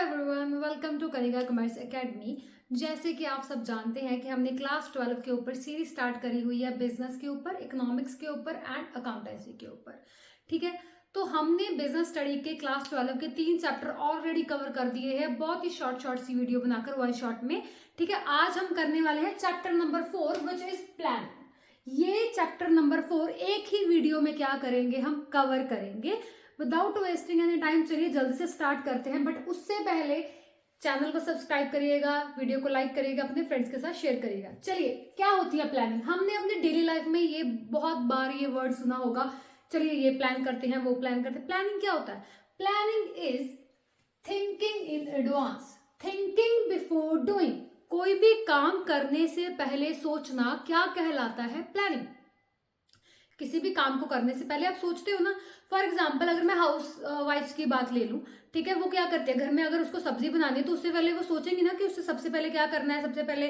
Everyone, welcome to Kanika commerce academy. जैसे कि आप सब जानते हैं कि हमने क्लास 12 के ऊपर सीरीज स्टार्ट करी हुई है बिजनेस के ऊपर, इकोनॉमिक्स के ऊपर एंड अकाउंटेंसी के ऊपर। ठीक है, तो हमने बिजनेस स्टडी के क्लास 12 के 3 चैप्टर ऑलरेडी कवर कर दिए हैं, बहुत ही शॉर्ट सी वीडियो बनाकर वन शॉट में। ठीक है, आज हम करने वाले हैं chapter number 4 which is plan. ये चैप्टर नंबर 4 एक ही वीडियो में क्या करेंगे, हम कवर करेंगे विदाउट वेस्टिंग एनी टाइम। चलिए जल्दी से स्टार्ट करते हैं, बट उससे पहले चैनल को सब्सक्राइब करिएगा, वीडियो को लाइक करिएगा, अपने फ्रेंड्स के साथ शेयर करिएगा। चलिए, क्या होती है प्लानिंग? हमने अपने डेली लाइफ में ये बहुत बार ये वर्ड सुना होगा, चलिए ये प्लान करते हैं, वो प्लान करते हैं। प्लानिंग क्या होता है? Planning is thinking in advance, thinking before doing. कोई भी काम करने से पहले सोचना क्या कहलाता है? प्लानिंग। किसी भी काम को करने से पहले आप सोचते हो ना। फॉर एग्जाम्पल, अगर मैं हाउस वाइफ की बात ले लूं, ठीक है, वो क्या करते हैं घर में, अगर उसको सब्जी बनानी है तो उससे पहले वो सोचेंगे ना कि उससे सबसे पहले क्या करना है। सबसे पहले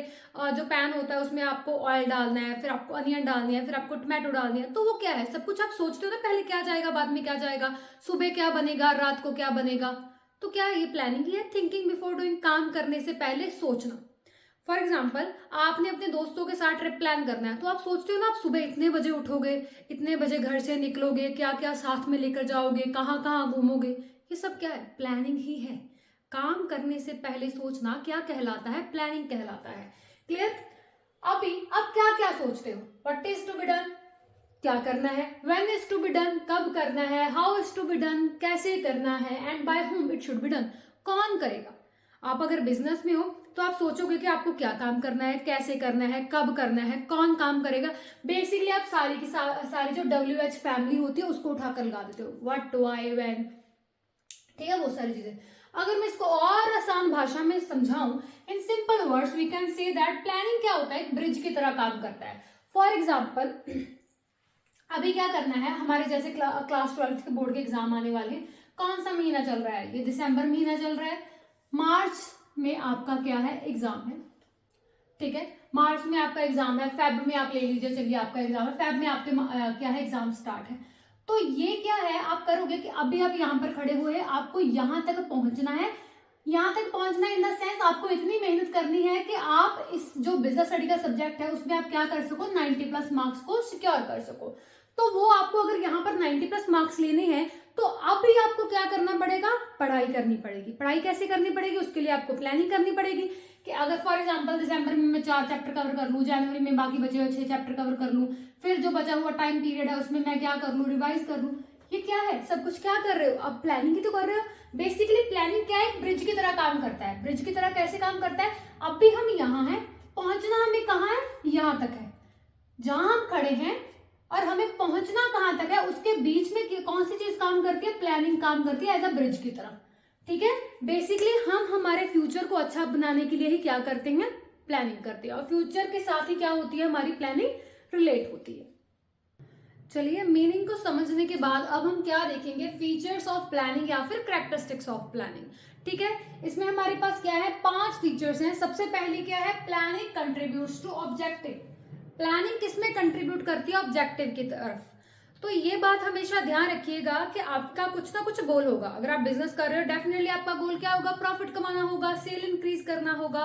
जो पैन होता है उसमें आपको ऑयल डालना है, फिर आपको अनियन डालनी है, फिर आपको टमाटो डालनी है। तो वो क्या है, सब कुछ आप सोचते हो ना, पहले क्या जाएगा, बाद में क्या जाएगा, सुबह क्या बनेगा, रात को क्या बनेगा। तो क्या है ये? प्लानिंग ही है, थिंकिंग बिफोर डूइंग। काम करने से पहले सोचना। फॉर एग्जाम्पल, आपने अपने दोस्तों के साथ ट्रिप प्लान करना है, तो आप सोचते हो ना, आप सुबह इतने बजे उठोगे, इतने बजे घर से निकलोगे, क्या क्या साथ में लेकर जाओगे, कहाँ कहाँ घूमोगे। ये सब क्या है? प्लानिंग ही है। काम करने से पहले सोचना क्या कहलाता है? प्लानिंग कहलाता है। क्लियर? अभी अब क्या क्या सोचते हो? What is to be done, क्या करना है, when is to be done, कब करना है, how is to be done, कैसे करना है, and by whom it should be done, कौन करेगा। आप अगर बिजनेस में हो तो आप सोचोगे कि आपको क्या काम करना है, कैसे करना है, कब करना है, कौन काम करेगा। बेसिकली आप सारी की सारी जो WH फैमिली होती है उसको उठाकर लगा देते हो, व्हाट, व्हाई, व्हेन। ठीक है, वो सारी चीजें। अगर मैं इसको और आसान भाषा में समझाऊं, in simple words we can say that planning क्या होता है, एक ब्रिज की तरह काम करता है। फॉर एग्जाम्पल, अभी क्या करना है, हमारे जैसे क्लास 12 के बोर्ड के एग्जाम आने वाले हैं। कौन सा महीना चल रहा है? ये दिसंबर महीना चल रहा है। मार्च में आपका क्या है? एग्जाम है। ठीक है, मार्च में आपका एग्जाम है, फेब में आप ले लीजिए, चलिए आपका एग्जाम है, फेब में आपके क्या है, एग्जाम स्टार्ट है। तो ये क्या है, आप करोगे कि अभी आप यहाँ पर खड़े हुए, आपको यहां तक पहुंचना है। यहां तक पहुंचना इन द सेंस आपको इतनी मेहनत करनी है कि आप इस जो बिजनेस स्टडी का सब्जेक्ट है उसमें आप क्या कर सको, 90+ मार्क्स को सिक्योर कर सको। तो वो आपको अगर यहाँ पर 90+ मार्क्स लेने हैं तो अभी आपको क्या करना पड़ेगा? पढ़ाई करनी पड़ेगी। पढ़ाई कैसे करनी पड़ेगी? उसके लिए आपको प्लानिंग करनी पड़ेगी कि अगर फॉर एग्जांपल दिसंबर में मैं 4 चैप्टर कवर कर लूँ, जनवरी में बाकी बचे हुए 6 चैप्टर कवर कर लूँ, फिर जो बचा हुआ टाइम पीरियड है उसमें मैं क्या कर लूँ, रिवाइज कर लूँ। ये क्या है? सब कुछ क्या कर रहे हो? अब प्लानिंग ही तो कर रहे हो। बेसिकली प्लानिंग क्या है? ब्रिज की तरह काम करता है। ब्रिज की तरह कैसे काम करता है? अब भी हम यहाँ हैं, पहुंचना हमें कहाँ है? यहाँ तक है जहां हम खड़े हैं, और हमें पहुंचना कहां तक है, उसके बीच में कौन सी चीज काम करती है? प्लानिंग काम करती है एज अ ब्रिज की तरह। ठीक है, बेसिकली हम हमारे फ्यूचर को अच्छा बनाने के लिए ही क्या करते हैं? प्लानिंग करते हैं, और फ्यूचर के साथ ही क्या होती है? हमारी प्लानिंग रिलेट होती है। चलिए, मीनिंग को समझने के बाद अब हम क्या देखेंगे? फीचर्स ऑफ प्लानिंग या फिर कैरेक्टरिस्टिक्स ऑफ प्लानिंग। ठीक है, इसमें हमारे पास क्या है? 5 फीचर्स हैं। सबसे पहले क्या है? Planning contributes to objective. Planning किसमें कंट्रीब्यूट करती है? ऑब्जेक्टिव की तरफ। तो ये बात हमेशा ध्यान रखिएगा कि आपका कुछ ना कुछ गोल होगा। अगर आप बिजनेस कर रहे हो, डेफिनेटली आपका गोल क्या होगा? प्रॉफिट कमाना होगा, सेल इंक्रीज करना होगा,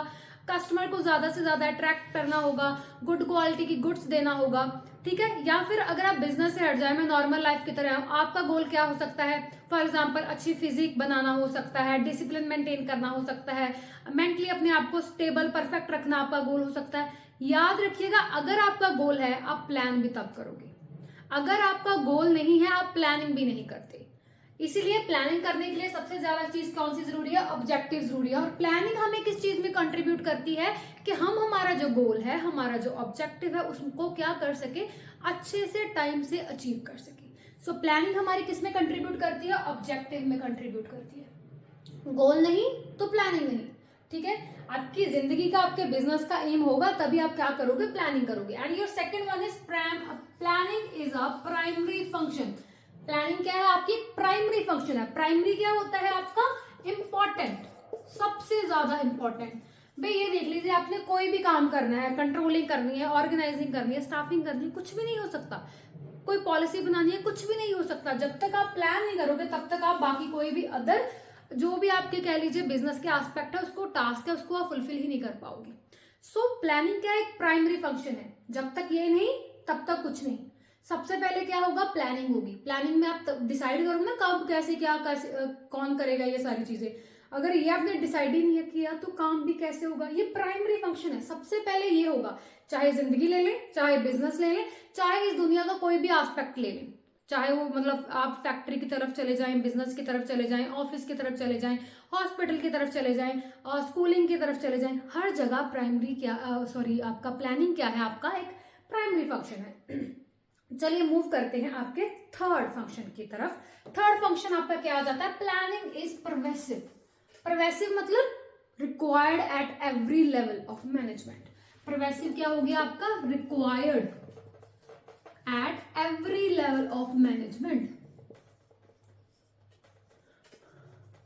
कस्टमर को ज्यादा से ज्यादा अट्रैक्ट करना होगा, गुड क्वालिटी की गुड्स देना होगा। ठीक है, या फिर अगर आप बिजनेस से हट जाए, मैं नॉर्मल लाइफ की तरह, आपका गोल क्या हो सकता है? फॉर एग्जाम्पल, अच्छी फिजिक बनाना हो सकता है, डिसिप्लिन मेंटेन करना हो सकता है, मेंटली अपने आप को स्टेबल परफेक्ट रखना आपका गोल हो सकता है। याद रखिएगा, अगर आपका गोल है आप प्लान भी तब करोगे, अगर आपका गोल नहीं है आप प्लानिंग भी नहीं करते। इसीलिए प्लानिंग करने के लिए सबसे ज्यादा चीज कौन सी जरूरी है? ऑब्जेक्टिव जरूरी है। और प्लानिंग हमें किस चीज में कंट्रीब्यूट करती है कि हम हमारा जो गोल है, हमारा जो ऑब्जेक्टिव है, उसको क्या कर सके? अच्छे से टाइम से अचीव कर सके। सो प्लानिंग हमारी किस में कंट्रीब्यूट करती है? ऑब्जेक्टिव में कंट्रीब्यूट करती है। गोल नहीं तो प्लानिंग नहीं। ठीक है, आपकी जिंदगी का, आपके बिजनेस का एम होगा तभी आप क्या करोगे? प्लानिंग करोगे। And your second one is planning is a primary function. Planning क्या है? आपकी प्राइमरी फंक्शन है। प्राइमरी क्या होता है आपका? इंपॉर्टेंट, सबसे ज्यादा इंपॉर्टेंट। भाई ये देख लीजिए, आपने कोई भी काम करना है, कंट्रोलिंग करनी है, ऑर्गेनाइजिंग करनी है, स्टाफिंग करनी है, कुछ भी नहीं हो सकता। कोई पॉलिसी बनानी है, कुछ भी नहीं हो सकता। जब तक आप प्लान नहीं करोगे तब तक आप बाकी कोई भी अदर जो भी आपके कह लीजिए बिजनेस के एस्पेक्ट है, उसको टास्क है, उसको आप फुलफिल ही नहीं कर पाओगे। सो प्लानिंग क्या एक प्राइमरी फंक्शन है, जब तक ये नहीं तब तक कुछ नहीं। सबसे पहले क्या होगा, प्लानिंग होगी। प्लानिंग में आप डिसाइड करोगे ना कब कैसे क्या कैसे कौन करेगा ये सारी चीजें। अगर ये आपने डिसाइड ही नहीं किया तो काम भी कैसे होगा। ये प्राइमरी फंक्शन है, सबसे पहले ये होगा। चाहे जिंदगी ले लें, चाहे बिजनेस ले लें, चाहे इस दुनिया का कोई भी एस्पेक्ट ले लें, चाहे वो मतलब आप फैक्ट्री की तरफ चले जाएं, बिजनेस की तरफ चले जाएं, ऑफिस की तरफ चले जाएं, हॉस्पिटल की तरफ चले जाएं, स्कूलिंग की तरफ चले जाएं, हर जगह प्राइमरी क्या आपका प्लानिंग क्या है, आपका एक प्राइमरी फंक्शन है। चलिए मूव करते हैं आपके थर्ड फंक्शन की तरफ। थर्ड फंक्शन आपका क्या आ जाता है, प्लानिंग इज परवेसिव। परवेसिव मतलब required at every level of management. Pervasive क्या हो गया आपका, required at every level of management.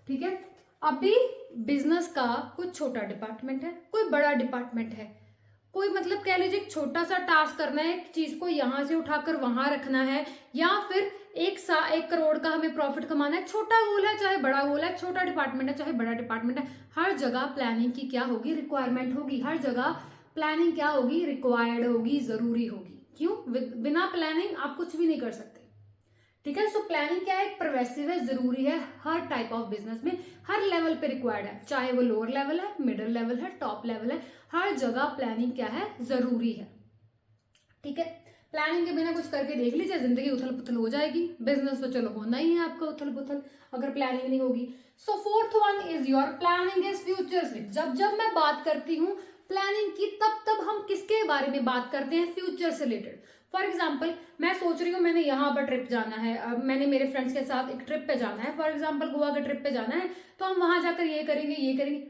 ठीक है, अभी बिजनेस का कोई छोटा डिपार्टमेंट है, कोई बड़ा डिपार्टमेंट है, कोई मतलब कह लीजिए एक छोटा सा टास्क करना है, एक चीज को यहां से उठाकर वहां रखना है, या फिर 1 करोड़ का हमें प्रॉफिट कमाना है। छोटा गोल है चाहे बड़ा गोल है, छोटा डिपार्टमेंट है चाहे बड़ा डिपार्टमेंट है, हर जगह प्लानिंग की क्या होगी, रिक्वायरमेंट होगी। हर जगह प्लानिंग क्या होगी, रिक्वायर्ड होगी, जरूरी होगी। क्यों, बिना प्लानिंग आप कुछ भी नहीं कर सकते। ठीक है, सो प्लानिंग क्या है, परवेसिव है, जरूरी है, हर टाइप ऑफ बिजनेस में हर लेवल पे रिक्वायर्ड है, चाहे वो लोअर लेवल है, मिडिल लेवल है, टॉप लेवल है, हर जगह प्लानिंग क्या है, जरूरी है। ठीक है, प्लानिंग के बिना कुछ करके देख लीजिए, जिंदगी उथल पुथल हो जाएगी। बिजनेस तो चलो होना ही है आपका उथल पुथल अगर प्लानिंग नहीं होगी। So fourth one is your planning is futuristic. जब जब मैं बात करती हूँ प्लानिंग की, तब तब हम किसके बारे में बात करते हैं, फ्यूचर से रिलेटेड। फॉर एग्जाम्पल मैं सोच रही हूँ मैंने यहाँ पर ट्रिप जाना है, मैंने मेरे फ्रेंड्स के साथ एक ट्रिप पे जाना है, फॉर एग्जाम्पल गोवा के ट्रिप पे जाना है, तो हम वहां जाकर ये करेंगे ये करेंगे,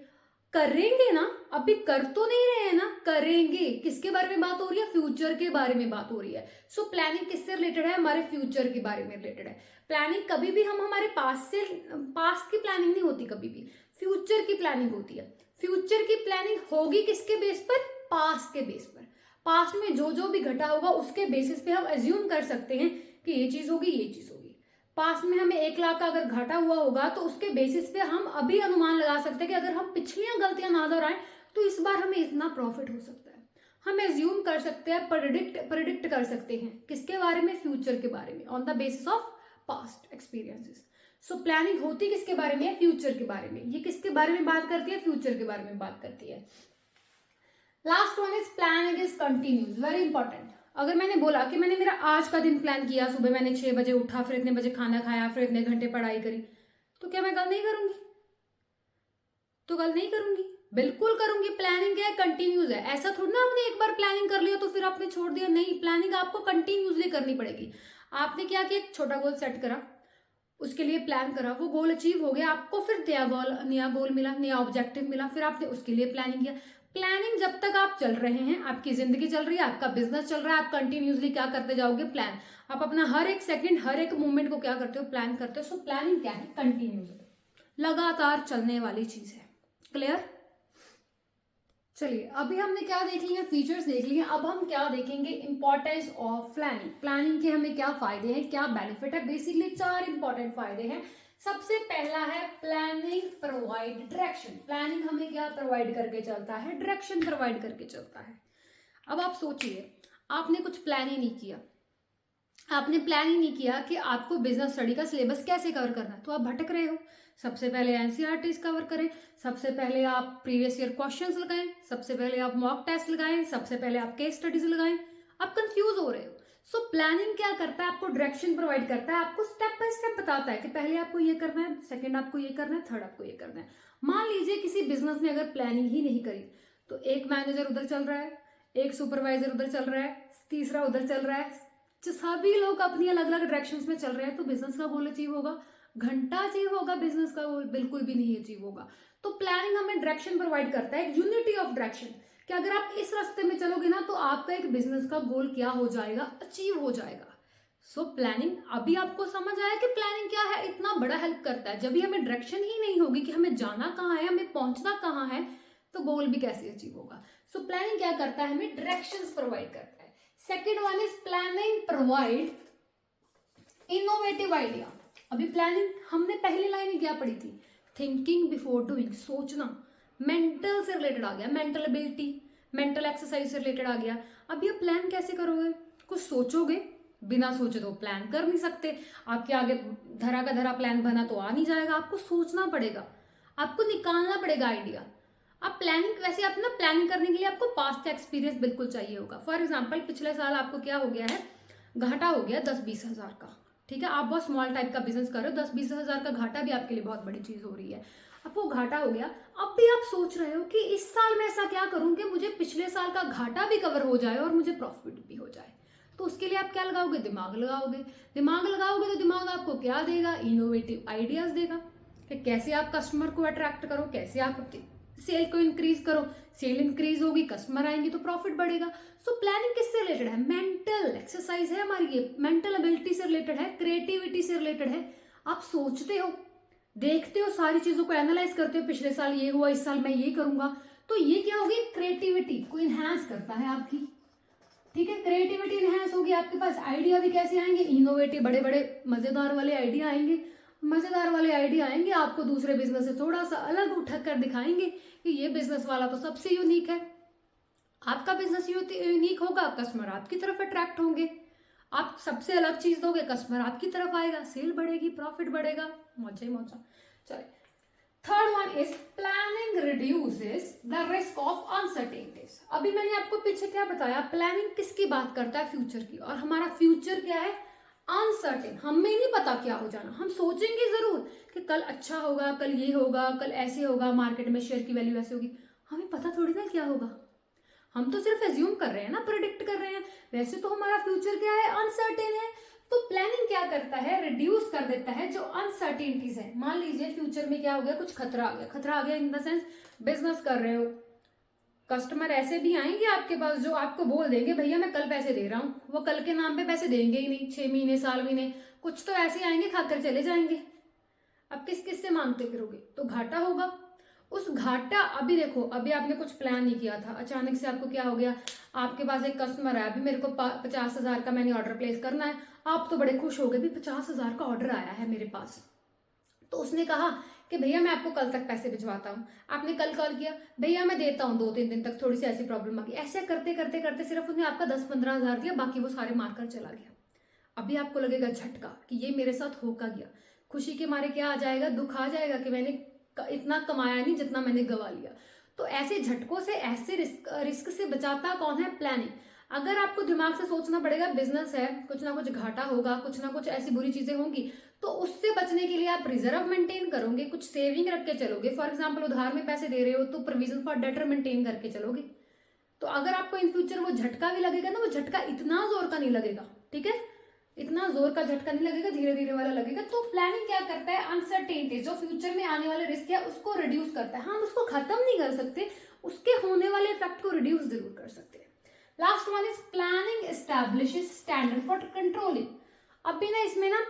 करेंगे ना, अभी कर तो नहीं रहे हैं ना, करेंगे। किसके बारे में बात हो रही है, फ्यूचर के बारे में बात हो रही है। सो प्लानिंग किससे रिलेटेड है, हमारे फ्यूचर के बारे में रिलेटेड है। प्लानिंग कभी भी हम हमारे पास्ट की प्लानिंग नहीं होती, कभी भी फ्यूचर की प्लानिंग होती है। फ्यूचर की प्लानिंग होगी किसके बेस पर, पास्ट के बेस पर। पास्ट में जो जो भी घटा होगा उसके बेसिस पे हम एज्यूम कर सकते हैं कि ये चीज होगी, ये चीज होगी। पास्ट में हमें 1 लाख का अगर घाटा हुआ होगा तो उसके बेसिस पे हम अभी अनुमान लगा सकते हैं कि अगर हम पिछलियां गलतियां ना दोहराएं तो इस बार हमें इतना प्रॉफिट हो सकता है। हम एज्यूम कर सकते हैं, प्रेडिक्ट कर सकते हैं, किसके बारे में, फ्यूचर के बारे में, on the basis of past experiences. So planning होती किसके बारे में, फ्यूचर के बारे में। ये किसके बारे में बात करती है, फ्यूचर के बारे में बात करती है। Last one is planning is continuous, very important. अगर मैंने बोला कि मैंने मेरा आज का दिन प्लान किया, सुबह मैंने 6 बजे उठा, फिर इतने बजे खाना खाया, फिर इतने घंटे पढ़ाई करी, तो क्या मैं कल नहीं करूंगी, तो कल नहीं करूंगी, बिल्कुल करूंगी। प्लानिंग क्या है, कंटिन्यूस है। ऐसा थोड़ा ना आपने एक बार प्लानिंग कर लिया तो फिर आपने छोड़ दिया, नहीं, प्लानिंग आपको कंटिन्यूसली करनी पड़ेगी। आपने क्या किया, एक छोटा गोल सेट करा, उसके लिए प्लान करा, वो गोल अचीव हो गया, आपको फिर नया गोल मिला, नया ऑब्जेक्टिव मिला, फिर आपने उसके लिए प्लानिंग किया। प्लानिंग जब तक आप चल रहे हैं, आपकी जिंदगी चल रही है, आपका बिजनेस चल रहा है, आप कंटिन्यूसली क्या करते जाओगे, प्लान। आप अपना हर एक सेकंड, हर एक मूवमेंट को क्या करते हो, प्लान करते हो। सो प्लानिंग क्या है, कंटिन्यूस, लगातार चलने वाली चीज है। क्लियर। चलिए अभी हमने क्या देख लिया, फीचर्स देख लिए। अब हम क्या देखेंगे, इंपॉर्टेंस ऑफ प्लानिंग। प्लानिंग के हमें क्या फायदे हैं, क्या बेनिफिट है। बेसिकली 4 इंपॉर्टेंट फायदे हैं। सबसे पहला है प्लानिंग प्रोवाइड डायरेक्शन। प्लानिंग हमें क्या प्रोवाइड करके चलता है, डायरेक्शन प्रोवाइड करके चलता है। अब आप सोचिए, आपने कुछ प्लान ही नहीं किया, आपने प्लान ही नहीं किया कि आपको बिजनेस स्टडी का सिलेबस कैसे कवर करना है, तो आप भटक रहे हो। सबसे पहले एनसीईआरटीज कवर करें, सबसे पहले आप प्रीवियस ईयर क्वेश्चंस लगाएं, सबसे पहले आप मॉक टेस्ट लगाएं, सबसे पहले आप केस स्टडीज लगाएं। आप कंफ्यूज हो रहे हो। सो प्लानिंग क्या करता है, आपको डायरेक्शन प्रोवाइड करता है, आपको स्टेप बाय स्टेप बताता है कि पहले आपको ये करना है, सेकंड आपको ये करना है, थर्ड आपको ये करना है। मान लीजिए किसी बिजनेस ने अगर प्लानिंग ही नहीं करी, तो एक मैनेजर उधर चल रहा है, एक सुपरवाइजर उधर चल रहा है, तीसरा उधर चल रहा है, सभी लोग अपनी अलग अलग डायरेक्शंस में चल रहे हैं, तो बिजनेस का गोल अचीव होगा, घंटा अचीव होगा, बिजनेस का गोल बिल्कुल भी नहीं अचीव होगा। तो प्लानिंग हमें डायरेक्शन प्रोवाइड करता है, यूनिटी ऑफ डायरेक्शन, कि अगर आप इस रास्ते में चलोगे ना तो आपका एक बिजनेस का गोल क्या हो जाएगा, अचीव हो जाएगा। सो प्लानिंग, अभी आपको समझ आया कि प्लानिंग क्या है, इतना बड़ा हेल्प करता है। जब भी हमें डायरेक्शन ही नहीं होगी कि हमें जाना कहाँ है, हमें पहुंचना कहाँ है, तो गोल भी कैसे अचीव होगा। सो प्लानिंग क्या करता है, हमें डायरेक्शंस प्रोवाइड करता है। Second one is planning provide innovative idea. अभी प्लानिंग हमने पहली लाइन ही क्या पढ़ी थी, थिंकिंग बिफोर डूइंग, सोचना। मेंटल से रिलेटेड आ गया, मेंटल एबिलिटी, मेंटल एक्सरसाइज से रिलेटेड आ गया। अभी आप प्लान कैसे करोगे? कुछ सोचोगे, बिना सोचे तो प्लान कर नहीं सकते। आपके आगे धरा का धरा प्लान बना तो आ नहीं जाएगा, आपको सोचना पड़ेगा, आपको निकालना पड़ेगा आइडिया। आप प्लानिंग, वैसे आप ना प्लानिंग करने के लिए आपको पास्ट का एक्सपीरियंस बिल्कुल चाहिए होगा। फॉर एग्जाम्पल पिछले साल आपको क्या हो गया है, घाटा हो गया 10-20 हजार का, ठीक है, आप बहुत स्मॉल टाइप का बिजनेस कर रहे हो, 10-20 हजार का घाटा भी आपके लिए बहुत बड़ी चीज हो रही है, आपको घाटा हो गया। अब भी आप सोच रहे हो कि इस साल मैं ऐसा क्या करूं कि मुझे पिछले साल का घाटा भी कवर हो जाए और मुझे प्रॉफिट भी हो जाए। तो उसके लिए आप क्या लगाओगे? दिमाग लगाओगे। दिमाग लगाओगे तो दिमाग आपको क्या देगा? इनोवेटिव आइडियाज देगा कि कैसे आप कस्टमर को अट्रैक्ट करो, कैसे आप सेल को इंक्रीज करो। सेल इंक्रीज होगी, कस्टमर आएंगे तो प्रॉफिट बढ़ेगा। सो प्लानिंग किससे रिलेटेड है? मेंटल एक्सरसाइज है हमारी, ये मेंटल एबिलिटी से रिलेटेड है, क्रिएटिविटी से रिलेटेड है। आप सोचते हो, देखते हो, सारी चीजों को एनालाइज करते हो, पिछले साल ये हुआ, इस साल मैं ये करूंगा, तो ये क्या होगी? क्रिएटिविटी को इनहेंस करता है आपकी, ठीक है। क्रिएटिविटी इनहेंस होगी, आपके पास आइडिया भी कैसे आएंगे? इनोवेटिव, बड़े बड़े मजेदार वाले आइडिया आएंगे। मजेदार वाले आइडिया आएंगे, आपको दूसरे बिजनेस से थोड़ा सा अलग उठक कर दिखाएंगे कि ये बिजनेस वाला तो सबसे यूनिक है। आपका बिजनेस यूनिक होगा, कस्टमर आपकी तरफ अट्रैक्ट होंगे। आप सबसे अलग चीज दोगे, कस्टमर आपकी तरफ आएगा, सेल बढ़ेगी, प्रॉफिट बढ़ेगा, मौजा ही मौजा। चले, third one is planning reduces the risk of uncertainties. अभी मैंने आपको पीछे क्या बताया, प्लानिंग किसकी बात करता है? फ्यूचर की। और हमारा फ्यूचर क्या है? अनसर्टेन, हमें नहीं पता क्या हो जाना। हम सोचेंगे जरूर कि कल अच्छा होगा, कल ये होगा, कल ऐसे होगा, मार्केट में शेयर की वैल्यू ऐसे होगी, हमें पता थोड़ी ना क्या होगा। हम तो सिर्फ एज्यूम कर रहे हैं ना, प्रेडिक्ट कर रहे हैं। वैसे तो हमारा फ्यूचर क्या है? अनसर्टेन है। तो प्लानिंग क्या करता है? रिड्यूस कर देता है जो अनसर्टेनिटीज है। मान लीजिए फ्यूचर में क्या हो गया, कुछ खतरा आ गया। खतरा आ गया इन द सेंस, बिजनेस कर रहे हो, कस्टमर ऐसे भी आएंगे आपके पास जो आपको बोल देंगे भैया मैं कल पैसे दे रहा हूँ, वो कल के नाम पे पैसे देंगे ही नहीं, 6 महीने, साल, महीने, कुछ तो ऐसे आएंगे खाकर चले जाएंगे। अब किस किस से मांगते फिरोगे? तो घाटा होगा। उस घाटा, अभी देखो, अभी आपने कुछ प्लान नहीं किया था, अचानक से आपको क्या हो गया, आपके पास एक कस्टमर है, अभी मेरे को 50,000 का मैंने ऑर्डर प्लेस करना है। आप तो बड़े खुश हो गए, भी 50,000 का ऑर्डर आया है मेरे पास। तो उसने कहा कि भैया मैं आपको कल तक पैसे भिजवाता हूँ। आपने कल कॉल किया, भैया मैं देता हूँ 2-3 दिन तक, थोड़ी सी ऐसी प्रॉब्लम आ गई। ऐसे करते करते करते सिर्फ उसने आपका 10-15 हजार दिया, बाकी वो सारे मारकर चला गया। अभी आपको लगेगा झटका कि ये मेरे साथ हो का गया। खुशी के मारे क्या आ जाएगा? दुख आ जाएगा कि मैंने इतना कमाया नहीं जितना मैंने गवा लिया। तो ऐसे झटकों से, ऐसे रिस्क से बचाता कौन है? प्लानिंग। अगर आपको दिमाग से सोचना पड़ेगा, बिजनेस है, कुछ ना कुछ घाटा होगा, कुछ ना कुछ ऐसी बुरी चीजें होंगी, तो उससे बचने के लिए आप रिजर्व मेंटेन करोगे, कुछ सेविंग रख के चलोगे। फॉर एग्जाम्पल उधार में पैसे दे रहे हो तो प्रोविजन फॉर डेटर मेंटेन करके चलोगे। तो अगर आपको इन फ्यूचर वो झटका भी लगेगा ना, वो झटका इतना जोर का नहीं लगेगा, ठीक है, इतना जोर का झटका नहीं लगेगा, धीरे धीरे वाला लगेगा। तो प्लानिंग क्या करता है? अनसर्टेनिटी, जो फ्यूचर में आने वाले रिस्क है उसको रिड्यूस करता है। हम उसको खत्म नहीं कर सकते, उसके होने वाले इफेक्ट को रिड्यूस जरूर कर सकते हैं। Last one is planning establishes standard for controlling. अभी ना इसमें ना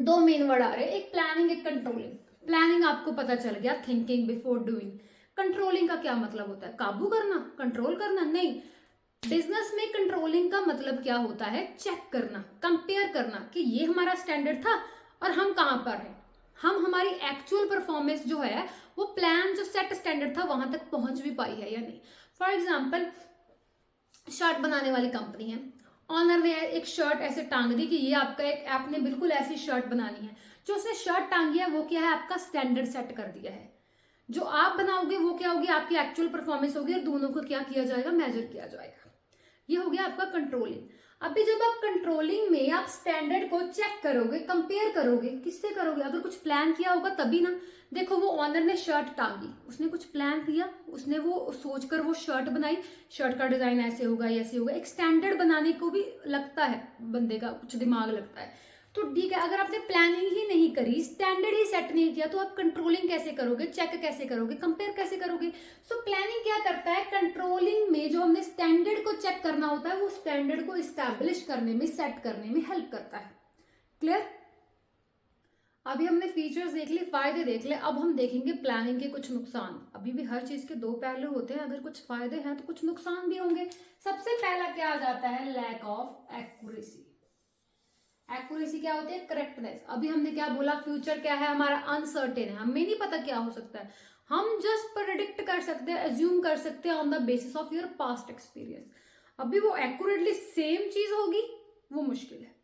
2 मेन वर्ड आ रहे हैं, एक प्लानिंग, एक कंट्रोलिंग। प्लानिंग आपको पता चल गया, थिंकिंग बिफोर डूइंग। कंट्रोलिंग का क्या मतलब होता है? काबू करना, कंट्रोल करना? नहीं, बिजनेस में कंट्रोलिंग का मतलब क्या होता है? चेक करना, कंपेयर करना कि ये हमारा स्टैंडर्ड था और हम कहां पर हैं, हम हमारी एक्चुअल परफॉर्मेंस जो है वो प्लान जो सेट स्टैंडर्ड था वहां तक पहुंच भी पाई है या नहीं। फॉर एग्जाम्पल शर्ट बनाने वाली कंपनी है, ऑनर ने एक शर्ट ऐसे टांग दी कि ये आपका एक, आपने बिल्कुल ऐसी शर्ट बनानी है। जो उसने शर्ट टांगी है वो क्या है? आपका स्टैंडर्ड सेट कर दिया है। जो आप बनाओगे वो क्या होगी? आपकी एक्चुअल परफॉर्मेंस होगी और दोनों को क्या किया जाएगा? मेजर किया जाएगा। ये हो गया आपका कंट्रोलिंग। अभी जब आप कंट्रोलिंग में आप स्टैंडर्ड को चेक करोगे, कंपेयर करोगे, किससे करोगे? अगर कुछ प्लान किया होगा तभी ना। देखो वो ऑनर ने शर्ट टांगी, उसने कुछ प्लान किया, उसने वो सोचकर वो शर्ट बनाई, शर्ट का डिजाइन ऐसे होगा, ऐसे होगा। एक स्टैंडर्ड बनाने को भी लगता है, बंदे का कुछ दिमाग लगता है। तो ठीक है, अगर आपने प्लानिंग ही नहीं करी, स्टैंडर्ड ही सेट नहीं किया, तो आप कंट्रोलिंग कैसे करोगे? चेक कैसे करोगे? कंपेयर कैसे करोगे? सो प्लानिंग क्या करता है? कंट्रोलिंग में जो हमने स्टैंडर्ड को चेक करना होता है वो स्टैंडर्ड को इस्टेब्लिश करने में, सेट करने में हेल्प करता है। क्लियर? अभी हमने फीचर्स देख लिए, फायदे देख ले, अब हम देखेंगे प्लानिंग के कुछ नुकसान। अभी भी हर चीज के 2 पहलू होते हैं, अगर कुछ फायदे हैं तो कुछ नुकसान भी होंगे। सबसे पहला क्या आ जाता है? Lack of accuracy. एक्यूरेसी क्या होती है? करेक्टनेस। अभी हमने क्या बोला, फ्यूचर क्या है हमारा? अनसर्टेन है, हमें नहीं पता क्या हो सकता है, हम जस्ट प्रेडिक्ट कर सकते हैं, एज्यूम कर सकते हैं on the basis of your past experience. अभी वो एक्यूरेटली सेम चीज होगी, वो मुश्किल है।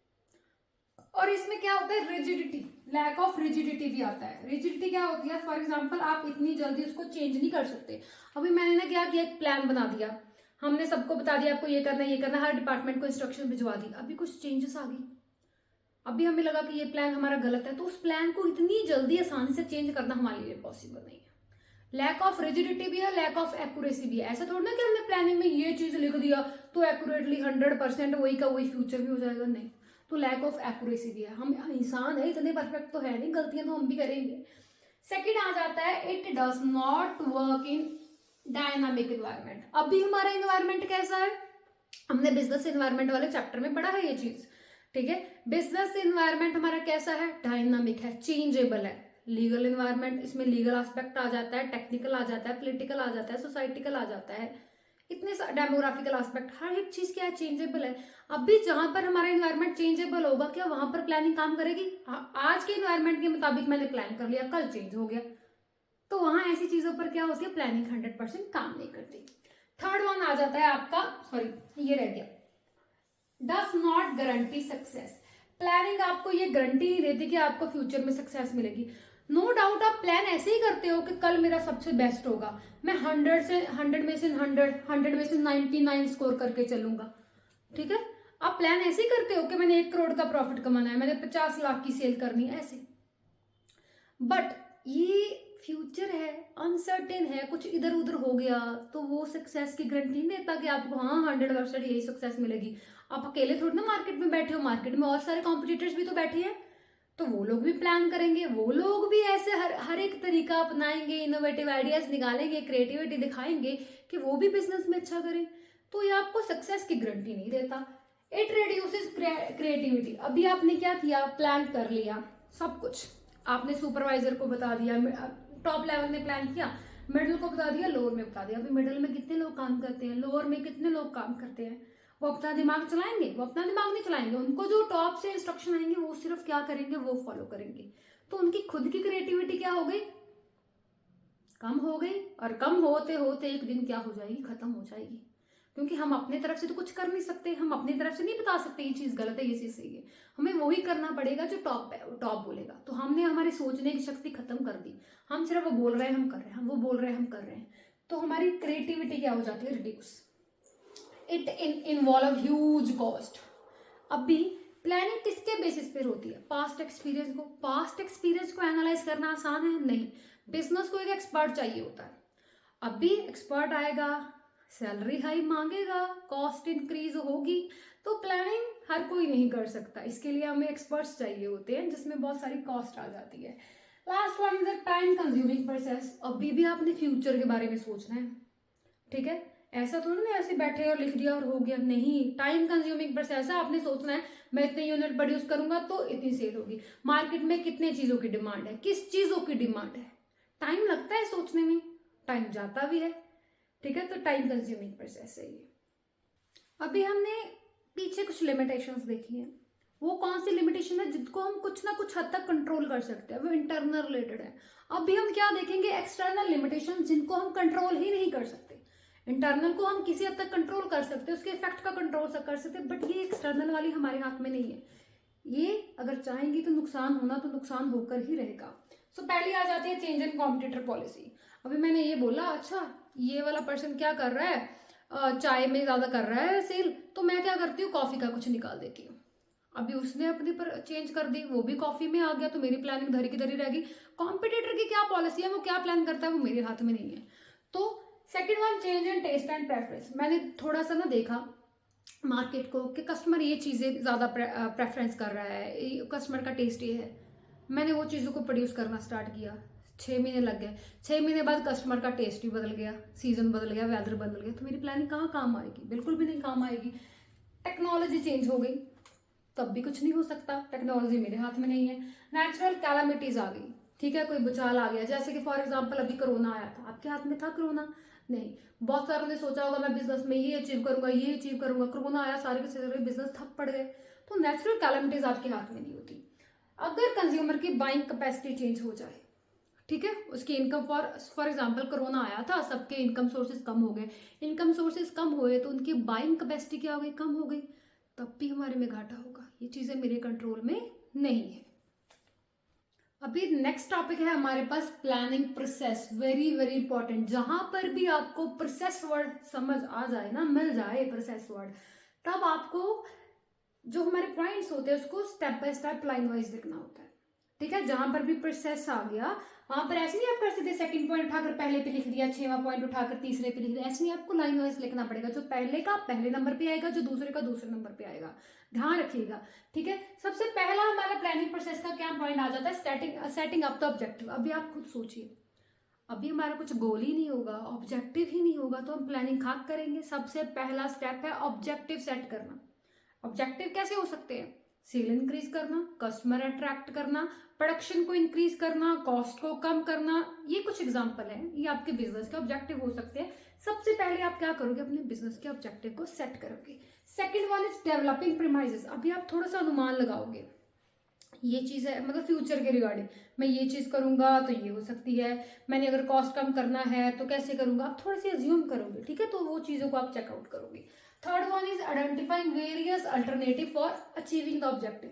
और इसमें क्या होता है? रिजिडिटी, लैक ऑफ रिजिडिटी भी आता है। रिजिडिटी क्या होती है? फॉर एग्जाम्पल आप इतनी जल्दी उसको चेंज नहीं कर सकते। अभी मैंने ना क्या किया, एक प्लान बना दिया, हमने सबको बता दिया आपको ये करना है, ये करना है, हर डिपार्टमेंट को इंस्ट्रक्शन भिजवा दी, अभी कुछ चेंजेस आ गई, अभी हमें लगा कि ये प्लान हमारा गलत है, तो उस प्लान को इतनी जल्दी आसानी से चेंज करना हमारे लिए पॉसिबल नहीं है। लैक ऑफ रिजिडिटी भी है, लैक ऑफ एक्यूरेसी भी है। ऐसा थोड़ा ना कि हमने प्लानिंग में ये चीज लिख दिया तो एक्यूरेटली 100% वही का वही फ्यूचर भी हो जाएगा, नहीं। तो लैक ऑफ एक्यूरेसी भी है। हम इंसान है, इतने परफेक्ट तो है नहीं, गलतियां तो हम भी करेंगे। सेकेंड आ जाता है, it does not work in dynamic environment. अभी हमारा इन्वायरमेंट कैसा है? हमने बिजनेस इन्वायरमेंट वाले चैप्टर में पढ़ा है ये चीज, ठीक है। बिजनेस इन्वायरमेंट हमारा कैसा है? डायनामिक है, चेंजेबल है। लीगल इन्वायरमेंट, इसमें लीगल एस्पेक्ट आ जाता है, टेक्निकल आ जाता है, पॉलिटिकल आ जाता है, सोसाइटिकल आ जाता है, इतने डेमोग्राफिकल एस्पेक्ट, हर एक चीज क्या है? चेंजेबल है। अभी जहां पर हमारा इन्वायरमेंट चेंजेबल होगा, क्या वहां पर प्लानिंग काम करेगी? आज के इन्वायरमेंट के मुताबिक मैंने प्लान कर लिया, कल चेंज हो गया, तो वहां ऐसी चीजों पर क्या होती है? प्लानिंग 100% काम नहीं करती। थर्ड वन आ जाता है आपका, सॉरी ये रह गया, does not guarantee success. Planning आपको ये गारंटी नहीं देती कि आपको फ्यूचर में सक्सेस मिलेगी। नो डाउट आप प्लान ऐसे ही करते हो कि कल मेरा सबसे बेस्ट होगा, मैं 100 में से 100 में से 99 स्कोर करके चलूंगा, ठीक है। आप प्लान ऐसे ही करते हो कि मैंने 1 करोड़ का प्रॉफिट कमाना है, मैंने 50 लाख की सेल करनी है, ऐसे। बट ये फ्यूचर है, अनसर्टेन है, कुछ इधर उधर हो गया तो वो सक्सेस की गारंटी नहीं देता कि आपको हाँ 100% यही सक्सेस मिलेगी। आप अकेले थोड़ी ना मार्केट में बैठे हो, मार्केट में और सारे कॉम्पिटिटर्स भी तो बैठे हैं, तो वो लोग भी प्लान करेंगे, वो लोग भी ऐसे हर एक तरीका अपनाएंगे, इनोवेटिव आइडियाज निकालेंगे, क्रिएटिविटी दिखाएंगे कि वो भी बिजनेस में अच्छा करें। तो ये आपको सक्सेस की गारंटी नहीं देता। It reduces creativity. अभी आपने क्या किया? प्लान कर लिया सब कुछ, आपने सुपरवाइजर को बता दिया, टॉप लेवल ने प्लान किया, मिडिल को बता दिया, लोअर में बता दिया। अभी मिडिल में कितने लोग काम करते हैं, लोअर में कितने लोग काम करते हैं? वो अपना दिमाग चलाएंगे? वो अपना दिमाग नहीं चलाएंगे, उनको जो टॉप से इंस्ट्रक्शन आएंगे वो सिर्फ क्या करेंगे? वो फॉलो करेंगे। तो उनकी खुद की क्रिएटिविटी क्या हो गई? कम हो गई। और कम होते होते एक दिन क्या हो जाएगी? खत्म हो जाएगी। क्योंकि हम अपने तरफ से तो कुछ कर नहीं सकते, हम अपनी तरफ से नहीं बता सकते ये चीज गलत है, ये चीज सही है, हमें वही करना पड़ेगा जो टॉप बोलेगा। तो हमने हमारी सोचने की शक्ति खत्म कर दी, हम सिर्फ वो बोल रहे हैं हम कर रहे हैं, हम वो बोल रहे हैं हम कर रहे हैं, तो हमारी क्रिएटिविटी क्या हो जाती है? Reduce. It involve huge cost. अभी प्लानिंग किसके बेसिस पे होती है? पास्ट एक्सपीरियंस को। पास्ट एक्सपीरियंस को एनालाइज करना आसान है? नहीं। बिजनेस को एक एक्सपर्ट चाहिए होता है। अभी एक्सपर्ट आएगा, सैलरी हाई मांगेगा, कॉस्ट इंक्रीज होगी, तो प्लानिंग हर कोई नहीं कर सकता, इसके लिए हमें एक्सपर्ट्स चाहिए होते हैं जिसमें बहुत सारी कॉस्ट आ जाती है। Last one is the time consuming process. अभी भी आपने फ्यूचर के बारे में सोचना है, ठीक है। ऐसा थोड़ा ना ऐसे बैठे और लिख दिया और हो गया, नहीं। टाइम कंज्यूमिंग प्रोसेस है, आपने सोचना है मैं इतने यूनिट प्रोड्यूस करूंगा तो इतनी सेल होगी, मार्केट में कितने चीजों की डिमांड है, किस चीजों की डिमांड है। टाइम लगता है सोचने में, टाइम जाता भी है, ठीक है। तो टाइम कंज्यूमिंग प्रोसेस है ये। अभी हमने पीछे कुछ लिमिटेशंस देखी हैं, वो कौन सी लिमिटेशन है जिनको हम कुछ ना कुछ हद तक कंट्रोल कर सकते हैं, वो इंटरनल रिलेटेड है। अभी हम क्या देखेंगे? एक्सटर्नल लिमिटेशन जिनको हम कंट्रोल ही नहीं कर सकते। इंटरनल को हम किसी हद तक कंट्रोल कर सकते हैं, उसके इफेक्ट का कंट्रोल कर सकते हैं, बट ये एक्सटर्नल वाली हमारे हाथ में नहीं है। ये अगर चाहेंगी तो नुकसान होना तो नुकसान होकर ही रहेगा। सो पहली आ जाती है चेंज इन कॉम्पिटिटर पॉलिसी। अभी मैंने ये बोला, अच्छा ये वाला पर्सन क्या कर रहा है, चाय में ज्यादा कर रहा है सेल, तो मैं क्या करती हूँ कॉफी का कुछ निकाल देती हूँ। अभी उसने अपने पर चेंज कर दी, वो भी कॉफी में आ गया, तो मेरी प्लानिंग धरी की धरी रह गई। कॉम्पिटिटर की क्या पॉलिसी है, वो क्या प्लान करता है, वो मेरे हाथ में नहीं है। तो second one, change in taste and preference. मैंने थोड़ा सा ना देखा मार्केट को कि कस्टमर ये चीज़ें ज़्यादा प्रेफरेंस कर रहा है, कस्टमर का टेस्ट ये है, मैंने वो चीज़ों को प्रोड्यूस करना स्टार्ट किया। 6 महीने लग गए, 6 महीने बाद कस्टमर का टेस्ट भी बदल गया, सीजन बदल गया, वेदर बदल गया, तो मेरी प्लानिंग कहाँ काम आएगी? बिल्कुल भी नहीं काम आएगी। टेक्नोलॉजी चेंज हो गई, तब भी कुछ नहीं हो सकता, टेक्नोलॉजी मेरे हाथ में नहीं है। नेचुरल कैलामिटीज आ गई, ठीक है, कोई भूचाल आ गया, जैसे कि फॉर एग्जांपल अभी कोरोना आया था, आपके हाथ में था कोरोना? नहीं। बहुत सारों ने सोचा होगा मैं बिजनेस में ये अचीव करूंगा, ये अचीव करूंगा, कोरोना आया, सारे के सारे बिजनेस ठप पड़ गए। तो नेचुरल कैलमिटीज आपके हाथ में नहीं होती। अगर कंज्यूमर की बाइंग कैपेसिटी चेंज हो जाए, ठीक है, उसकी इनकम फॉर एग्जांपल कोरोना आया था, सबके इनकम सोर्सेज कम हो गए, इनकम सोर्सेज कम हुए तो उनकी बाइंग कैपेसिटी क्या हो गई, कम हो गई, तब भी हमारे में घाटा होगा। ये चीजें मेरे कंट्रोल में नहीं है। अभी नेक्स्ट टॉपिक है हमारे पास planning process, very very important. जहां पर भी आपको प्रोसेस वर्ड समझ आ जाए ना, मिल जाए प्रोसेस वर्ड, तब आपको जो हमारे पॉइंट्स होते हैं उसको step by step line wise लिखना होता है, ठीक है। जहां पर भी प्रोसेस आ गया वहां पर ऐसे नहीं आप कर सकते सेकंड पॉइंट उठाकर पहले पे लिख दिया, 6वां पॉइंट उठाकर तीसरे पे लिख दिया, ऐसे नहीं, आपको लाइन वाइज लिखना पड़ेगा। जो पहले का पहले नंबर पे आएगा, जो दूसरे का दूसरे नंबर पे आएगा, ध्यान रखिएगा, ठीक है। सबसे पहला हमारा प्लानिंग प्रोसेस का क्या पॉइंट आ जाता है, सेटिंग अप द ऑब्जेक्टिव। अभी आप खुद सोचिए, अभी हमारा कुछ गोल ही नहीं होगा, ऑब्जेक्टिव ही नहीं होगा, तो हम प्लानिंग खाक करेंगे। सबसे पहला स्टेप है ऑब्जेक्टिव सेट करना। ऑब्जेक्टिव कैसे हो सकते हैं, सेल इंक्रीज करना, कस्टमर अट्रैक्ट करना, प्रोडक्शन को इंक्रीज करना, कॉस्ट को कम करना, ये कुछ एग्जांपल है, ये आपके बिजनेस के ऑब्जेक्टिव हो सकते हैं। सबसे पहले आप क्या करोगे, अपने बिजनेस के ऑब्जेक्टिव को सेट करोगे। Second one is developing premises. अभी आप थोड़ा सा अनुमान लगाओगे, ये चीज है मतलब फ्यूचर के रिगार्डिंग, मैं ये चीज करूंगा तो ये हो सकती है, मैंने अगर कॉस्ट कम करना है तो कैसे करूंगा, आप थोड़ी सी अज्यूम करोगे, ठीक है, तो वो चीजों को आप चेकआउट करोगे। Third one is identifying various alternative for achieving the objective.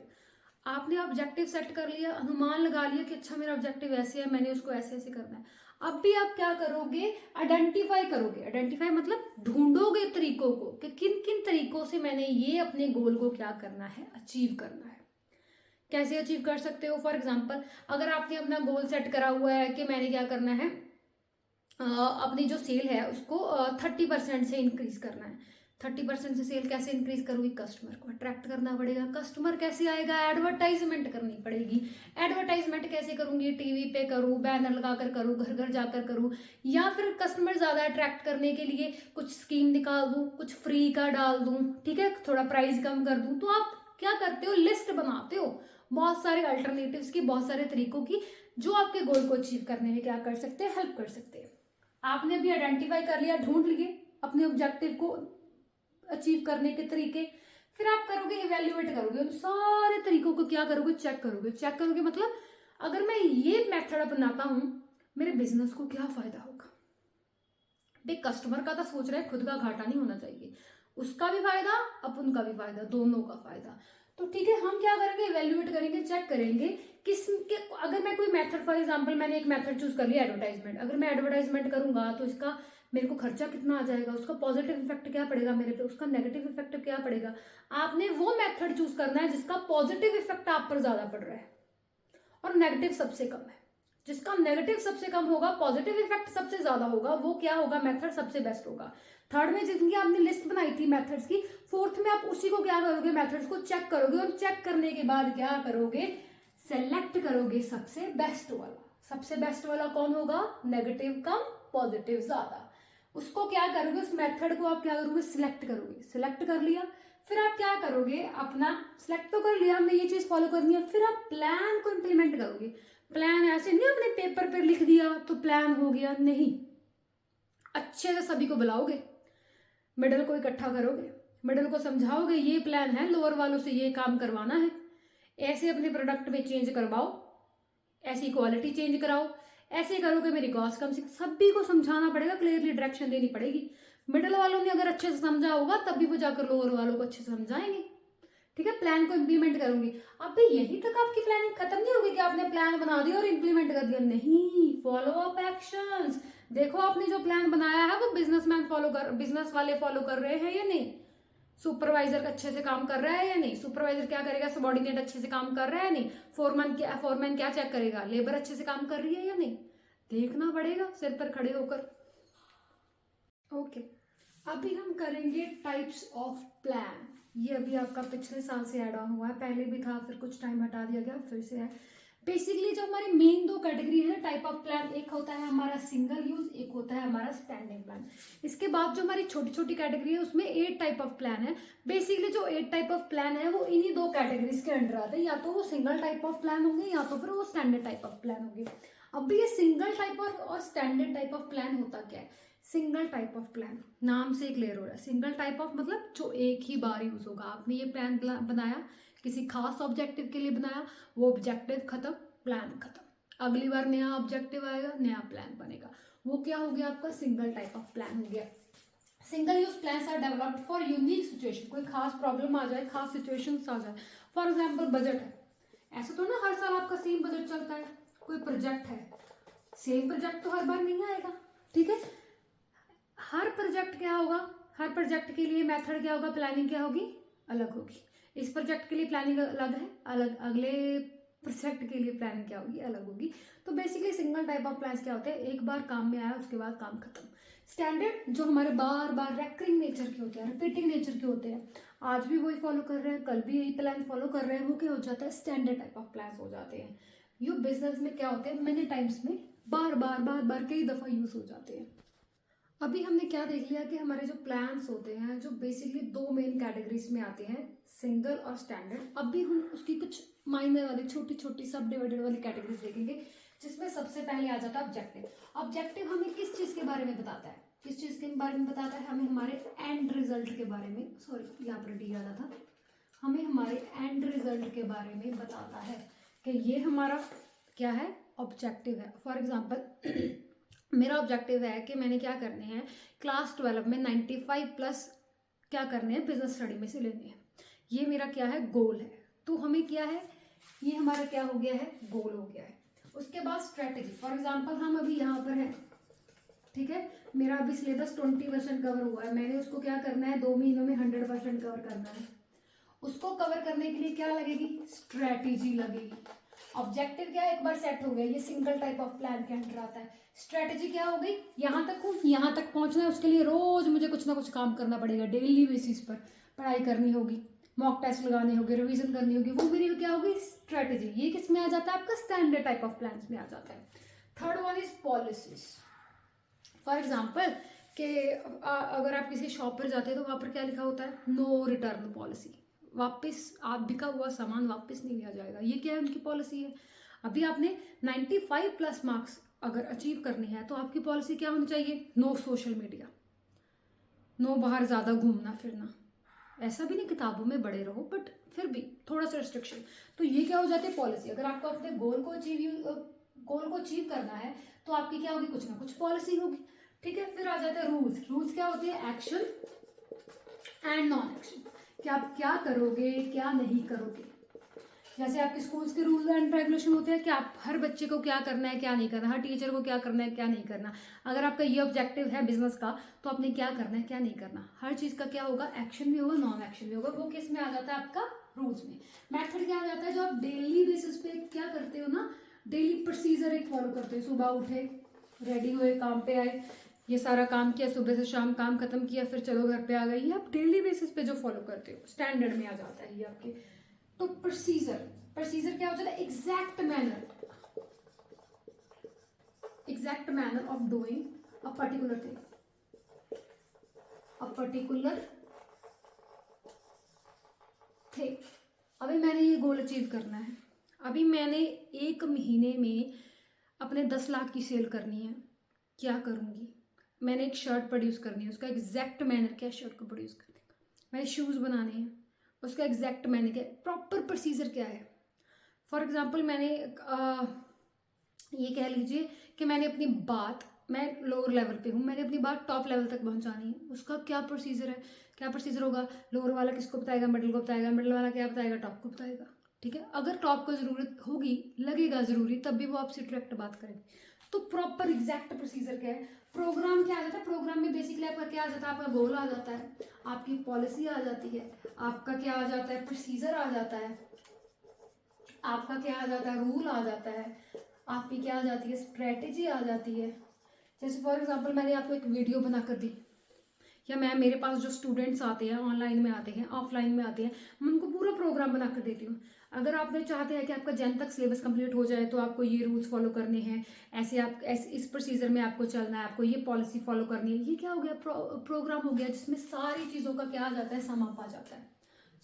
आपने ऑब्जेक्टिव सेट कर लिया, अनुमान लगा लिया कि अच्छा मेरा ऑब्जेक्टिव ऐसे है, मैंने उसको ऐसे ऐसे करना है। अब भी आप क्या करोगे, आइडेंटिफाई करोगे। आइडेंटिफाई मतलब ढूंढोगे तरीकों को कि किन किन तरीकों से मैंने ये अपने गोल को क्या करना है, अचीव करना है। कैसे अचीव कर सकते हो, फॉर एग्जाम्पल अगर आपने अपना गोल सेट करा हुआ है कि मैंने क्या करना है, अपनी जो सेल है उसको 30% से इंक्रीज करना है। 30% से सेल कैसे इंक्रीज करूंगी, कस्टमर को अट्रैक्ट करना पड़ेगा। कस्टमर कैसे आएगा, एडवर्टाइजमेंट करनी पड़ेगी। एडवर्टाइजमेंट कैसे करूंगी, टीवी पे करूँ, बैनर लगाकर करूँ, घर घर जाकर करूँ, या फिर कस्टमर ज्यादा अट्रैक्ट करने के लिए कुछ स्कीम निकाल दूं, कुछ फ्री का डाल दूं, ठीक है, थोड़ा प्राइस कम कर दूं। तो आप क्या करते हो, लिस्ट बनाते हो बहुत सारे अल्टरनेटिव्स की, बहुत सारे तरीकों की, जो आपके गोल को अचीव करने में क्या कर सकते हैं, हेल्प कर सकते हैं। आपने भी आइडेंटिफाई कर लिया, ढूंढ लिए अपने ऑब्जेक्टिव को अचीव करने के तरीके, फिर आप करोगे इवेल्युएट करोगे उन सारे तरीकों को, क्या करोगे, चेक करोगे। चेक करोगे मतलब अगर मैं ये मेथड अपनाता हूं मेरे बिजनेस को क्या फायदा होगा। भाई कस्टमर का तो सोच रहे हैं, खुद का घाटा नहीं होना चाहिए, उसका भी फायदा अपन का भी फायदा, दोनों का फायदा। तो ठीक है, हम क्या करेंगे, इवेल्युएट करेंगे, चेक करेंगे किस के, अगर मैं कोई मेथड, फॉर एग्जांपल मैंने एक मेथड चूज कर लिया एडवर्टाइजमेंट, अगर मैं एडवर्टाइजमेंट करूंगा तो इसका मेरे को खर्चा कितना आ जाएगा, उसका पॉजिटिव इफेक्ट क्या पड़ेगा मेरे पे, उसका नेगेटिव इफेक्ट क्या पड़ेगा। आपने वो मेथड चूज करना है जिसका पॉजिटिव इफेक्ट आप पर ज्यादा पड़ रहा है और नेगेटिव सबसे कम है। जिसका नेगेटिव सबसे कम होगा, पॉजिटिव इफेक्ट सबसे ज्यादा होगा, वो क्या होगा, मेथड सबसे बेस्ट होगा। थर्ड में जितनी आपने लिस्ट बनाई थी मेथड्स की, फोर्थ में आप उसी को क्या करोगे, मेथड्स को चेक करोगे, और चेक करने के बाद क्या करोगे, सेलेक्ट करोगे सबसे बेस्ट वाला। सबसे बेस्ट वाला कौन होगा, नेगेटिव कम पॉजिटिव ज्यादा। उसको क्या करोगे, उस मेथड को आप क्या करोगे, सिलेक्ट करोगे। सिलेक्ट कर लिया, फिर आप क्या करोगे, अपना सिलेक्ट तो कर लिया हमने, ये चीज फॉलो करनी है, फिर आप प्लान को इंप्लीमेंट करोगे। प्लान ऐसे नहीं अपने पेपर पर लिख दिया तो प्लान हो गया, नहीं, अच्छे से सभी को बुलाओगे, मिडल को इकट्ठा करोगे, मिडल को समझाओगे ये प्लान है, लोअर वालों से ये काम करवाना है, ऐसे अपने प्रोडक्ट में चेंज करवाओ, ऐसी क्वालिटी चेंज कराओ, ऐसे करोगे मेरी कॉस्ट कम से, सभी को समझाना पड़ेगा, क्लियरली डायरेक्शन देनी पड़ेगी। मिडल वालों ने अगर अच्छे से समझा होगा तभी वो जाकर लोअर वालों को अच्छे से समझाएंगे, ठीक है। प्लान को इंप्लीमेंट करूंगी। अब भी यहीं तक आपकी प्लानिंग खत्म नहीं होगी कि आपने प्लान बना दिया और इंप्लीमेंट कर दिया, नहीं, फॉलो अप एक्शंस। देखो आपने जो प्लान बनाया है वो बिजनेस वाले फॉलो कर रहे हैं या नहीं, सुपरवाइजर अच्छे से काम कर रहा है या नहीं, सुपरवाइजर क्या करेगा, सबॉर्डिनेट अच्छे से काम कर रहा है या नहीं, फोरमैन क्या चेक करेगा, लेबर अच्छे से काम कर रही है या नहीं, देखना पड़ेगा सिर पर खड़े होकर। ओके, अभी हम करेंगे टाइप्स ऑफ प्लान। ये अभी आपका पिछले साल से ऐड ऑन हुआ है, पहले भी था, फिर कुछ टाइम हटा दिया गया, फिर से है। बेसिकली जो हमारी मेन दो कैटेगरी है टाइप ऑफ प्लान, एक होता है हमारा सिंगल यूज, एक होता है हमारा स्टैंडिंग प्लान। इसके बाद जो हमारी छोटी छोटी कैटेगरी है उसमें 8 टाइप ऑफ प्लान है। बेसिकली जो 8 टाइप ऑफ प्लान है वो इन्हीं दो कैटेगरीज के अंडर आते हैं, या तो वो सिंगल टाइप ऑफ प्लान होंगे या तो फिर वो स्टैंडर्ड टाइप ऑफ प्लान होंगे। अब भी ये सिंगल टाइप और स्टैंडर्ड टाइप ऑफ प्लान होता क्या है, सिंगल टाइप ऑफ प्लान, नाम से क्लियर हो रहा है। सिंगल टाइप ऑफ मतलब जो एक ही बार यूज होगा। आपने ये प्लान बनाया, किसी खास ऑब्जेक्टिव के लिए बनाया, वो ऑब्जेक्टिव खत्म, प्लान खत्म, अगली बार नया ऑब्जेक्टिव आएगा, नया प्लान बनेगा। वो क्या हो गया आपका सिंगल टाइप ऑफ प्लान हो गया। Single use plans are developed for unique situation, कोई खास प्रॉब्लम आ जाए, खास सिचुएशंस आ जाए। फॉर एग्जांपल बजट है, ऐसा तो ना हर साल आपका सेम बजट चलता है। कोई प्रोजेक्ट है, सेम प्रोजेक्ट तो हर बार नहीं आएगा, ठीक है। हर प्रोजेक्ट क्या होगा, हर प्रोजेक्ट के लिए मेथड क्या होगा, प्लानिंग क्या होगी, अलग होगी। इस प्रोजेक्ट के लिए प्लानिंग अलग है, अलग, अगले प्रोजेक्ट के लिए प्लानिंग क्या होगी, अलग होगी। तो basically single type of plans क्या होते हैं, एक बार काम में आया उसके बाद काम खत्म। स्टैंडर्ड जो हमारे बार बार रेकरिंग नेचर के होते हैं, रिपीटिंग नेचर के होते हैं, आज भी वही फॉलो कर रहे हैं, कल भी यही प्लान फॉलो कर रहे हैं, वो क्या हो जाता है, स्टैंडर्ड टाइप ऑफ प्लान्स हो जाते हैं। ये बिजनेस में क्या होते हैं, मेनी टाइम्स में बार बार कई दफा यूज हो जाते हैं। अभी हमने क्या देख लिया कि हमारे जो प्लान्स होते हैं जो बेसिकली दो मेन कैटेगरीज में आते हैं, सिंगल और स्टैंडर्ड। अब भी हम उसकी कुछ माइनर वाली छोटी छोटी सब डिवाइडेड वाली कैटेगरीज देखेंगे, जिसमें सबसे पहले आ जाता है ऑब्जेक्टिव। ऑब्जेक्टिव हमें किस चीज के बारे में बताता है, किस चीज के बारे में बताता है, हमें हमारे एंड रिजल्ट के बारे में, सॉरी यहाँ पर डी आना था, हमें हमारे एंड रिजल्ट के बारे में बताता है कि ये हमारा क्या है, ऑब्जेक्टिव है। फॉर एग्जाम्पल मेरा ऑब्जेक्टिव है कि मैंने क्या करने हैं, क्लास 12 में 95+ क्या करने हैं, बिजनेस स्टडी में से लेने हैं। ये मेरा क्या है, गोल है। तो हमें क्या है, ये हमारा क्या हो गया है, गोल हो गया है। उसके बाद स्ट्रेटेजी, फॉर एग्जांपल हम अभी यहाँ पर हैं, ठीक है, मेरा अभी सिलेबस 20% कवर हुआ है, मैंने उसको क्या करना है, 2 महीनों में 100% कवर करना है। उसको कवर करने के लिए क्या लगेगी, स्ट्रेटेजी लगेगी। ऑब्जेक्टिव क्या है, एक बार सेट हो गया, ये सिंगल टाइप ऑफ प्लान के अंडर आता है। स्ट्रेटेजी क्या हो गई, यहाँ तक हूँ, यहाँ तक पहुँचना है, उसके लिए रोज मुझे कुछ ना कुछ काम करना पड़ेगा, डेली बेसिस पर पढ़ाई करनी होगी, मॉक टेस्ट लगाने होंगे, रिवीजन करनी होगी, वो मेरी क्या होगी, स्ट्रेटेजी। ये किस में आ जाता है, आपका स्टैंडर्ड टाइप ऑफ प्लान में आ जाता है। Third one is policies. For example कि अगर आप किसी शॉप पर जाते हैं तो वहाँ पर क्या लिखा होता है, नो रिटर्न पॉलिसी, वापस आप बिका हुआ सामान वापस नहीं लिया जाएगा। ये क्या है, उनकी पॉलिसी है। अभी आपने 95+ मार्क्स अगर अचीव करने हैं तो आपकी पॉलिसी क्या होनी चाहिए, नो सोशल मीडिया, नो बाहर ज़्यादा घूमना फिरना। ऐसा भी नहीं किताबों में बड़े रहो, बट फिर भी थोड़ा सा रिस्ट्रिक्शन। तो ये क्या हो जाती है, पॉलिसी। अगर आपको अपने गोल को अचीव करना है तो आपकी क्या होगी, कुछ ना कुछ पॉलिसी होगी, ठीक है। फिर आ जाते हैं रूल्स। रूल्स क्या होते हैं, एक्शन एंड नॉन एक्शन, कि आप क्या करोगे क्या नहीं करोगे। जैसे आपके स्कूल्स के रूल एंड रेगुलेशन होते हैं कि आप हर बच्चे को क्या करना है क्या नहीं करना, हर टीचर को क्या करना है क्या नहीं करना। अगर आपका ये ऑब्जेक्टिव है बिजनेस का तो आपने क्या करना है क्या नहीं करना। हर चीज़ का क्या होगा, एक्शन भी होगा नॉन एक्शन भी होगा। वो किस में आ जाता है, आपका रूल्स में। मेथड क्या आ जाता है, जो आप डेली बेसिस पे क्या करते हो ना, डेली प्रोसीजर एक फॉलो करते हो। सुबह उठे, रेडी हुए, काम पे आए, ये सारा काम किया, सुबह से शाम काम खत्म किया, फिर चलो घर पे आ गए। ये आप डेली बेसिस पे जो फॉलो करते हो, स्टैंडर्ड में आ जाता है ये आपके। तो प्रोसीजर क्या हो जाता है, exact manner of doing a particular thing. अभी मैंने ये गोल अचीव करना है, अभी मैंने 1 महीने में अपने 10 लाख की सेल करनी है, क्या करूँगी। मैंने एक शर्ट प्रोड्यूस करनी है, उसका एग्जैक्ट मैनर क्या है, शर्ट को प्रोड्यूस करने का। मैंने शूज़ बनाने हैं, उसका एग्जैक्ट मैनर क्या है, प्रॉपर प्रोसीजर क्या है। फॉर एग्जाम्पल मैंने ये कह लीजिए कि मैंने अपनी बात, मैं लोअर लेवल पे हूँ, मैंने अपनी बात टॉप लेवल तक पहुँचानी है, उसका क्या प्रोसीजर है, क्या प्रोसीजर होगा। लोअर वाला किसको बताएगा, मिडिल को बताएगा, मिडिल वाला क्या बताएगा, टॉप को बताएगा, ठीक है। अगर टॉप को ज़रूरत होगी, लगेगा ज़रूरी, तब भी वो आपसे डायरेक्ट बात करेंगे। तो प्रॉपर एग्जैक्ट प्रोसीजर क्या है। प्रोग्राम क्या आ जाता है, प्रोग्राम में बेसिकली आपका क्या आ जाता है, आपका गोल आ जाता है, आपकी पॉलिसी आ जाती है, आपका क्या आ जाता है, प्रोसीजर आ जाता है, आपका क्या आ जाता है, रूल आ जाता है, आपकी क्या आ जाती है, स्ट्रेटेजी आ जाती है। जैसे फॉर एग्जांपल मैंने आपको एक वीडियो बना कर दी, या मेरे पास जो स्टूडेंट्स आते हैं, ऑनलाइन में आते हैं, ऑफलाइन में आते हैं, मैं उनको पूरा प्रोग्राम बना कर देती हूँ। अगर आपने चाहते हैं कि आपका 10 तक सिलेबस कंप्लीट हो जाए तो आपको ये रूल्स फॉलो करने हैं, ऐसे इस प्रोसीजर में आपको चलना है, आपको ये पॉलिसी फॉलो करनी है, ये क्या हो गया, प्रोग्राम हो गया, जिसमें सारी चीज़ों का क्या आ जाता है, समाप आ जाता है।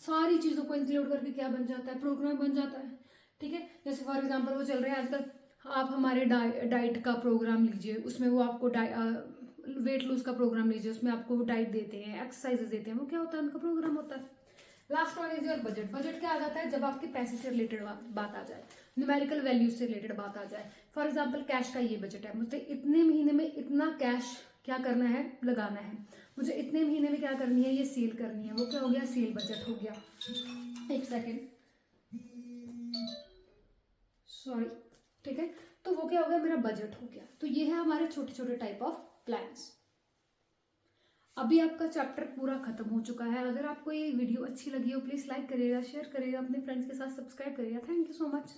सारी चीज़ों को इंक्लूड करके क्या बन जाता है, प्रोग्राम बन जाता है, ठीक है। जैसे फॉर एग्जाम्पल वो चल रहे हैं आजकल, आप हमारे डाइट का प्रोग्राम लीजिए, उसमें वो आपको वेट लूज का प्रोग्राम लीजिए, उसमें आपको डाइट देते हैं, एक्सरसाइजेस देते हैं, वो क्या होता है, उनका प्रोग्राम होता है। Last one is your budget. Budget क्या आ जाता है, जब आपके पैसे से रिलेटेड बात आ जाए, न्यूमेरिकल वैल्यूज से रिलेटेड बात आ जाए। फॉर एग्जाम्पल कैश का ये बजट है, मुझे इतने महीने में इतना कैश क्या करना है, लगाना है, मुझे इतने महीने में क्या करनी है, ये सेल करनी है, वो क्या हो गया, सेल बजट हो गया। एक सेकेंड, सॉरी, ठीक है, तो वो क्या हो गया, मेरा बजट हो गया। तो ये है हमारे छोटे छोटे टाइप ऑफ प्लान्स। अभी आपका चैप्टर पूरा खत्म हो चुका है। अगर आपको ये वीडियो अच्छी लगी हो, प्लीज लाइक करिएगा, शेयर करिएगा अपने फ्रेंड्स के साथ, सब्सक्राइब करिएगा। Thank you so much.